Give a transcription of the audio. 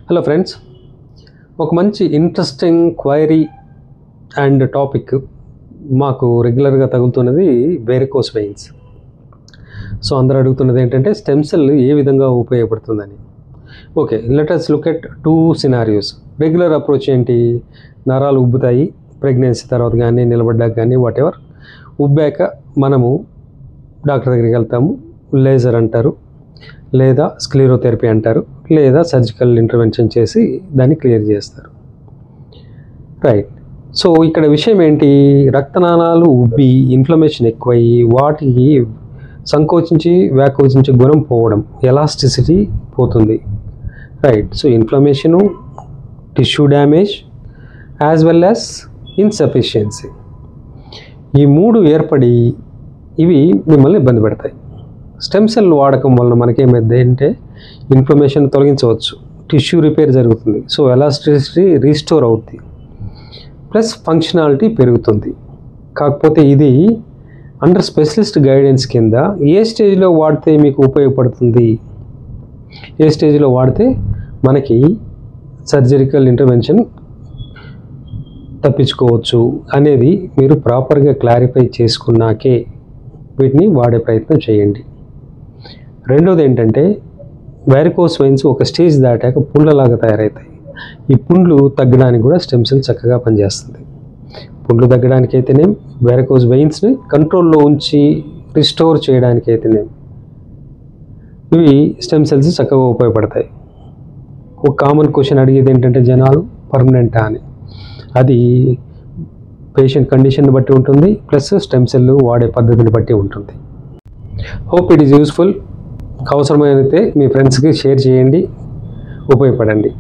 Hello friends, ఒక మంచి interesting query and topic మాకు రెగ్యులర్గా తగులుతున్నది వెరికోస్ వెయిన్స్. సో అందరూ అడుగుతున్నది ఏంటంటే స్టెమ్ సెల్ ఏ విధంగా ఉపయోగపడుతుందని. Okay, let us look at 2 scenarios. Regular approach ఏంటి? నరాలు ఉబ్బుతాయి ప్రెగ్నెన్సీ తర్వాత కానీ నిలబడ్డాక కానీ వాట్ ఎవర్. ఉబ్బాక మనము డాక్టర్ దగ్గరికి వెళ్తాము, లేజర్ అంటారు, లేదా స్క్లీరోథెరపీ అంటారు, లేదా సర్జికల్ ఇంటర్వెన్షన్ చేసి దాన్ని క్లియర్ చేస్తారు. రైట్. సో ఇక్కడ విషయం ఏంటి? రక్తనాళాలు ఉబ్బి ఇన్ఫ్లమేషన్ ఎక్కువయ్యి వాటికి సంకోచించి వ్యాకోచించే గుణం పోవడం, ఎలాస్టిసిటీ పోతుంది. Right. So inflammation, tissue damage as well as insufficiency, ఈ 3 ఏర్పడి ఇవి మిమ్మల్ని ఇబ్బంది పెడతాయి. స్టెమ్ సెల్ వాడకం వలన మనకేమైంది అంటే ఇన్ఫ్లమేషన్ తొలగించవచ్చు, టిష్యూ రిపేర్ జరుగుతుంది, సో ఎలాస్టిసిటీ రీస్టోర్ అవుతుంది, ప్లస్ ఫంక్షనాలిటీ పెరుగుతుంది. కాకపోతే ఇది అండర్ స్పెషలిస్ట్ గైడెన్స్ కింద ఏ స్టేజ్లో వాడితే మీకు ఉపయోగపడుతుంది, ఏ స్టేజ్లో వాడితే మనకి సర్జరికల్ ఇంటర్వెన్షన్ తప్పించుకోవచ్చు అనేది మీరు ప్రాపర్గా క్లారిఫై చేసుకున్నాకే వీటిని వాడే ప్రయత్నం చేయండి. రెండోది ఏంటంటే వెరికోస్ వెయిన్స్ ఒక స్టేజ్ దాటాక పుండ్లలాగా తయారవుతాయి. ఈ పుండ్లు తగ్గడానికి కూడా స్టెమ్ సెల్ చక్కగా పనిచేస్తుంది. పుండ్లు తగ్గడానికి అయితేనే, వెరికోస్ వెయిన్స్ని కంట్రోల్లో ఉంచి రిస్టోర్ చేయడానికి అయితేనే ఇవి స్టెమ్ సెల్స్ చక్కగా ఉపయోగపడతాయి. ఒక కామన్ క్వశ్చన్ అడిగేది ఏంటంటే జనాలు పర్మనెంటా అని. అది పేషెంట్ కండిషన్ బట్టి ఉంటుంది, ప్లస్ స్టెమ్ సెల్ వాడే పద్ధతిని బట్టి ఉంటుంది. Hope it is useful. అవసరమైతే మీ ఫ్రెండ్స్కి షేర్ చేయండి, ఉపయోగపడండి.